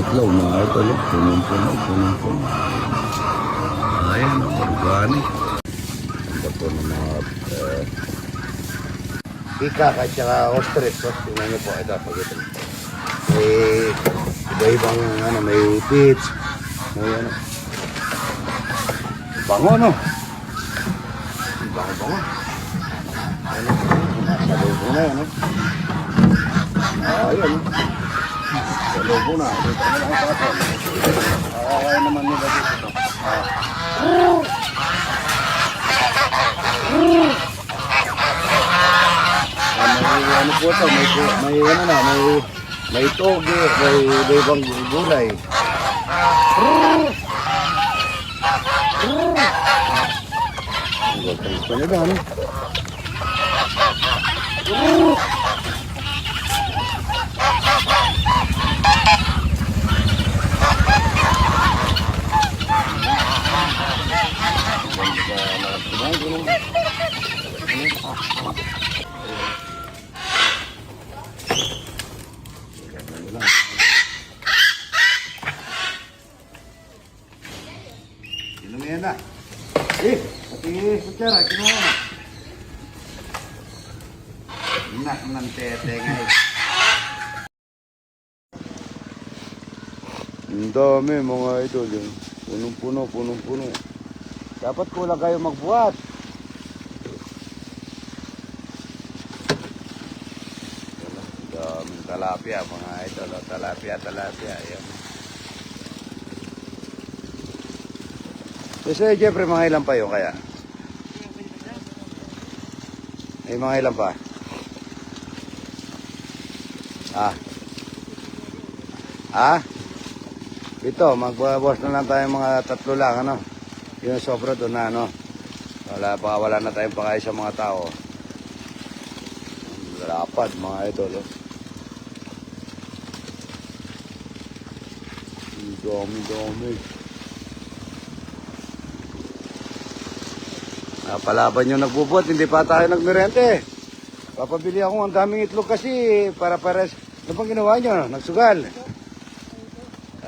itlog mga idol. Punong-puno, punong-puno. Ayan, organic. Ganda po ng mga pika at saka ostrich. Tingnan nyo po, ito, pag-ito. May iba-ibang, may peach, may bango, no? Bango-bango. Salubo na yan, ayan, salubo na. Dito na lang tapo. Kaya naman nila dito. Ano po ito, may toge, may ibang gulay. Ang gagawin pa nila, ano? Inumin na. Pati kutsara, kinuha na. Nak ng tete ngayon. Ang dami mga idol yun. Punong-puno, punong-puno. Dapat kulang kayo magbuhat. Ang daming talapia mga idol. Talapia. Ayan. Kasi Jeffrey, mga ilan pa yun kaya? Ay, mga ilan pa? Ito, magbawas na lang tayo mga 3 lang, ano? Yung sobra doon na, ano? Wala na tayong pakain sa mga tao. Lapad, mga idol, oh. Dami. Palaban yung nagbubot, hindi pa tayo nagmerente. Papabili ako ang daming itlog kasi para pares. Ano bang ginawa nyo? Nagsugal.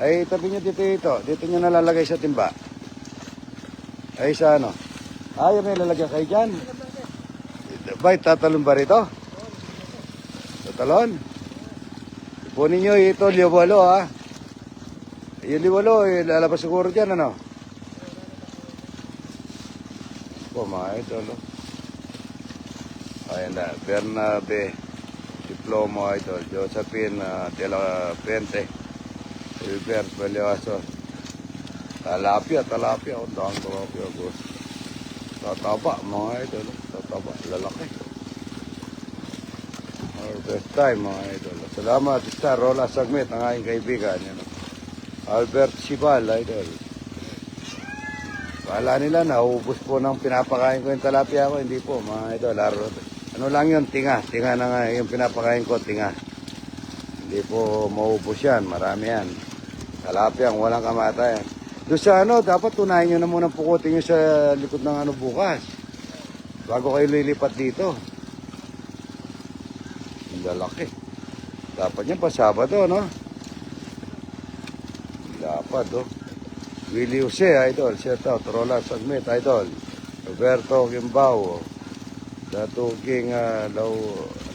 Ay, tabi nyo dito. Dito nyo nalalagay sa timba. Ay, sa ano? Ay, may lalagyan kayo dyan. Bay, tatalon ba rito? Tatalon? Ipunin nyo ito, liwalo, ha? Yung liwalo, lalabas siguro dyan, ano? Mga idol, oh. Ayan na, Bernabe Diploma idol, Josephine de la Puente, Wilbert Valioso, Talapia, ang dahang talapia, boss. Tataba, mga idol, tataba, lalaki. Harvest time, mga idol. Salamat, Star Rola Sagmit, ang aking kaibigan. Yan, Albert Sibal, idol. Kala nila naubos po ng pinapakain ko yung talapia ko. Hindi po, mga idol. Ano lang yun, tinga na nga yung pinapakain ko, tinga. Hindi po maubos yan, marami yan. Talapia, walang kamatayan. Doon sa dapat tunayin nyo na muna pukutin nyo sa likod ng bukas. Bago kayo lilipat dito. Ang lalaki. Dapat yan pa Sabado, no? Dapat, oh. Willie Jose, idol. Shout out. Roland Sagmit, idol. Roberto Gimbao. Dato King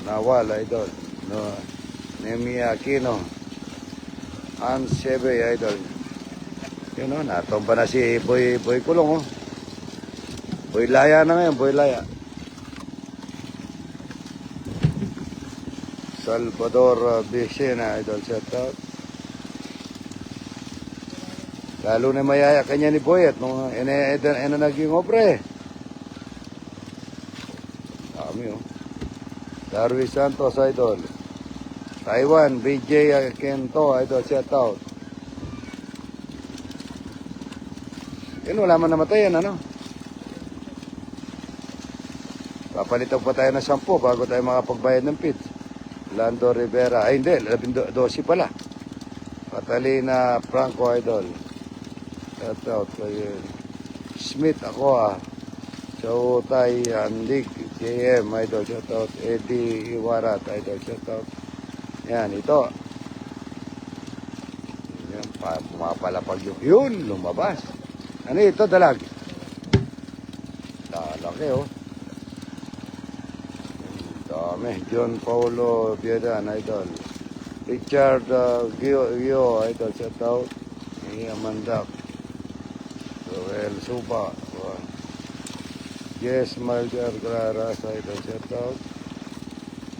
Nawal, idol. No, Nemi Aquino. Hans Sebe, idol. Yun, natomba na si Boy Kulong, oh. Boy Laya na ngayon, Boy Laya. Salvador Vicena, idol. Shout out. Lalo na mayaya kanya ni Boy at nung naging obre. Dami, oh. Darwin Santos, idol. Taiwan, BJ Kento, idol. Shout out. Yun, wala man namatayan, ano? Papalitan pa tayo ng 10 bago tayo makapagbayad ng PID. Lando Rivera. Ay, hindi. 12 pala. Catalina Franco, idol. Shout out kay Smith ako, Chowtay Andig JM, idol. Shout out Eddie Iwarat, idol. Shout out. Yan, ito. Yan. pumapalapag yun, lumabas. Ano ito, dalag? Laki, oh. Dami. John Paulo Biedan, idol. Richard Gio, idol. Shout out. Amandak. Joel Suba. Yes, Maljar Graras, idol. Shout out.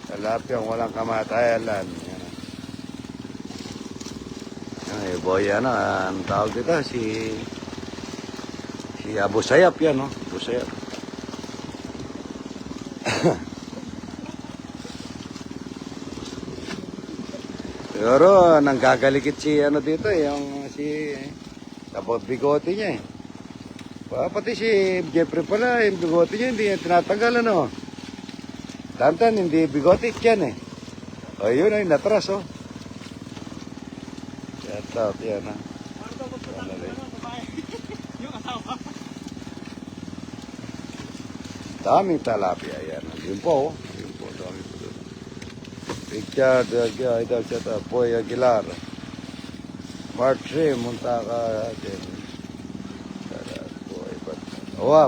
Talapyang walang kamatayan. Yan. Ay, boy, ano, ang tawag dito, si Abu Sayyaf yan, no? Abu Sayyaf. Pero nanggagalikit si ano dito, yung si tapos bigote niya eh. Pati si Jeffrey pala, yung bigote niya hindi niya tinatanggal, ano? Tantan, hindi bigote yan eh. O yun ay natras, oh. Shout out yan, ha. Daming talapia yan. Yun po, oh. Yun po, dami po doon. Richard, idol, shout out. Boy Aguilar. Mark 3, Muntaka,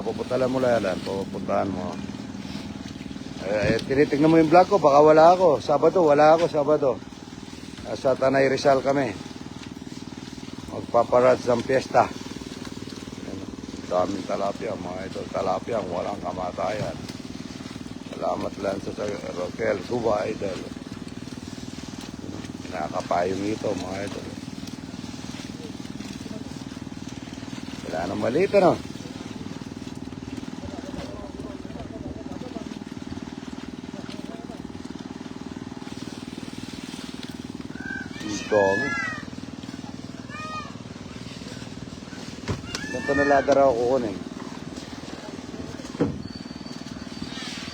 pupuntahan mo lang yan. Pupuntahan mo. Tinitignan mo yung vlog ko, baka wala ako. Wala ako, Sabado. Sa Tanay Rizal kami. Magpaparad sa piyesta. Daming talapia, mga idol. Talapia, walang kamatayan. Salamat lang sa Roquel Suba, idol. Nakakapayong ito, mga idol. Wala nang maliit, ano? Dami. Ganito na ladar ako kukunin.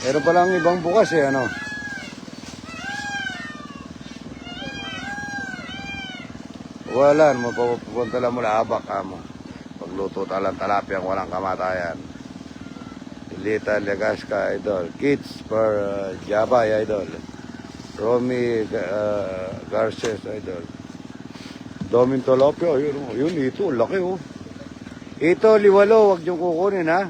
Meron palang ibang bukas eh, ano? Wala, mapupunta lang mula abak mo. Pagluto talang talapyang walang kamatayan. Lita Legasca, idol. Kids per Jabay, idol. Romy Garces, idol. Daming talapia, yun, ito, laki, oh. Ito, liwalo, wag niyong kukunin, ha.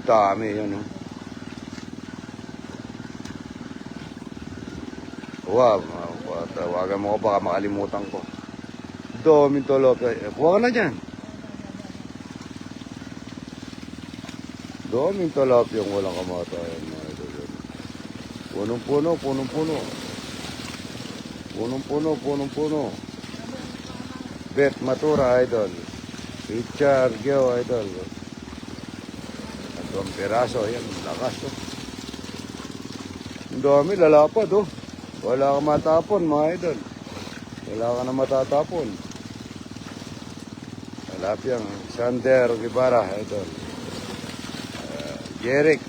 Dami, yun, oh. Wow, tawagan mo ko, baka makalimutan ko. Daming talapia. Kuha ka na dyan. Daming talapia yung walang kamatayan, mga idol. Punong-puno, punong-puno. Punong-puno, punong-puno. Bet Matura, idol. Richard Gio, idol. Ang piraso, yan, lakas, oh. Ang dami, lalapad, oh. Wala kang matapon, mga idol. Wala ka na matatapon. Talapia, Sander Guevara, idol. Jeric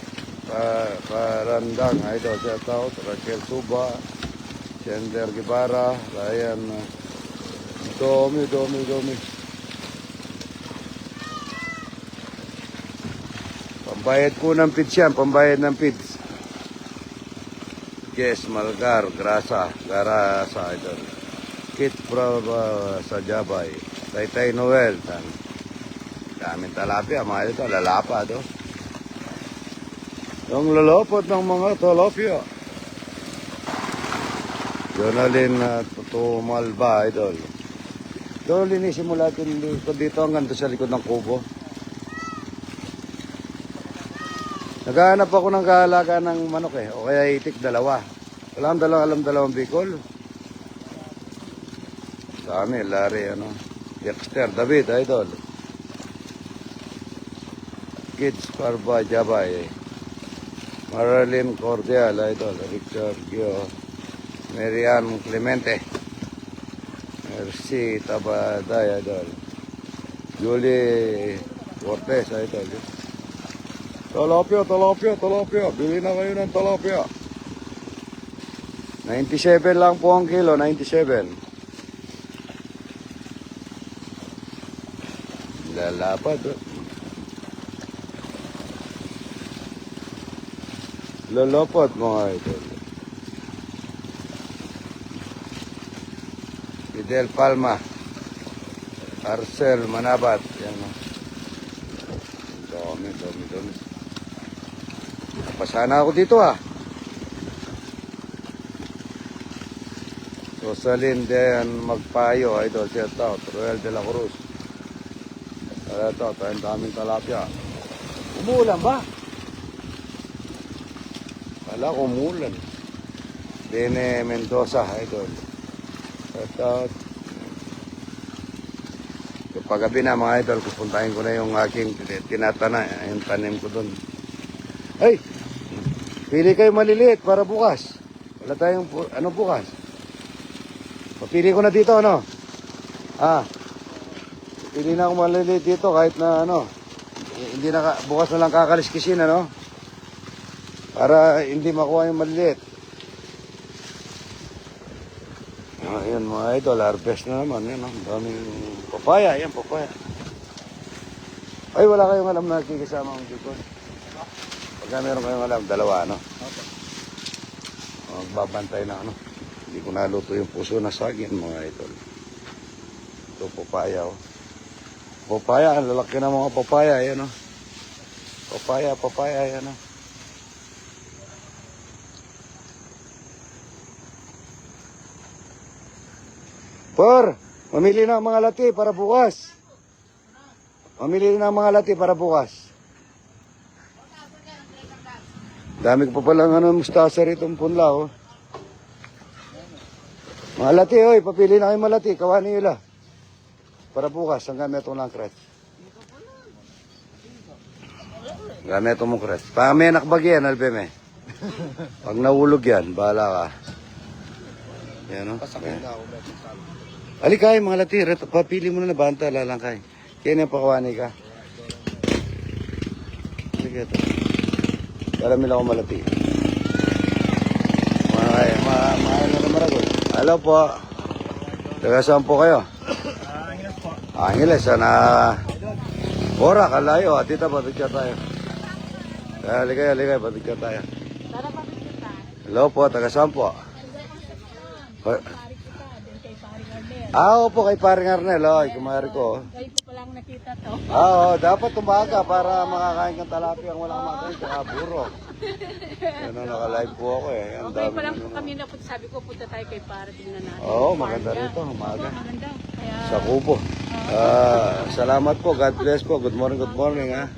Parandang, idol. Shout out. Raquel Suba. Sander Guevara. Ryan. Domi. Pambayad ko ng pids yan. Pambayad ng pids. Yes, Malgar. Garasa, idol. Kit Brava sa Jabay. Taytay Noel. Daming talapia. Mga ito, lalapad, oh. Yung lalapad ng mga talapia. Jonalyn Tumalba, idol. Ito, linisin mo lahat dito hanggang sa likod ng kubo. Naghahanap ako ng kaalaga ng manok eh. O kaya itik, dalawa. Wala akong dalawang Bicol. Dami, Larry, ano. Dexter, David, idol. Kids, Parba, Jabay. Marilyn Cordial, idol. Richard Gio. Marian Clemente. Merci Tabaday, idol. Julie Cortez, idol. Talapia. Bili na kayo ng talapia. 97 lang po ang kilo, 97. Lalapad, oh. Lalapad, mga idol. Fidel Palma, Arcel Manabat. Yan, no? Dami. Napasana ako dito, ah. Rosalyn Dean Magpayo, idol, shout out. Royal de la Cruz. Ito, tayong daming talapia. Umuulan ba? Wala ko umuulan. Bene Mendoza, idol. Shout out. Paggabi na mga idol, pupuntahin ko na yung aking tinatana, yung tanim ko dun. Ay! Pili kayo maliliit para bukas. Wala tayong, ano bukas? Papili ko na dito, ano? Pili na ako maliliit dito kahit na, ano, hindi na, bukas na lang kakaliskisin, ano? Para hindi makuha yung maliliit. Ayan mga idol, harvest na naman. Yan, daming papaya. Yan, papaya. Ay, wala kayong alam na kikisama ang dito. Pagka meron kayong alam, dalawa, ano? Magbabantay na, ano? Hindi ko naluto yung puso na saging, mga idol. Ito, papaya, oh. Papaya, ang lalaki ng mga papaya, yan, oh. Papaya, yan, oh. Por, mamili na ang mga lati para bukas. Mamili na ang mga lati para bukas. Dami ko pa palang mustasa rito ang punla, oh. Mga lati, oy, papili na kayo malati. Kawani nyo lang. Para bukas, ang gamit lang kret. Gamit mo kret. Pamenak bagyan, albeme. Pag nahulog yan, bahala ka. Yan, no? Pasakin na ako. Alikay, mga lati, papili mo na banta, lalangkay. Kaya na pakawani ka. Sige ito. Marami lang ako malati. Mga na maragol. Hello po. Taga saan po kayo? Angeles po. Angeles, sana. Ora, kalayo. Tita, papicture tayo. Alikay, papicture tayo. Hello po, taga saan po? Opo, kay paring Arnel, ay, kumari ko. Kayo po palang nakita to. Dapat tumaga para makakain ng talapia ang walang matay, tsaka buro. Yan ang naka-live po ako eh. Ang Okay dami pa lang nyo po kami na sabi ko punta tayo kay para tingnan natin. Oo, maganda rito, umaga. Maganda. Kaya Sa Kubo. Salamat po, God bless po. Good morning, ha.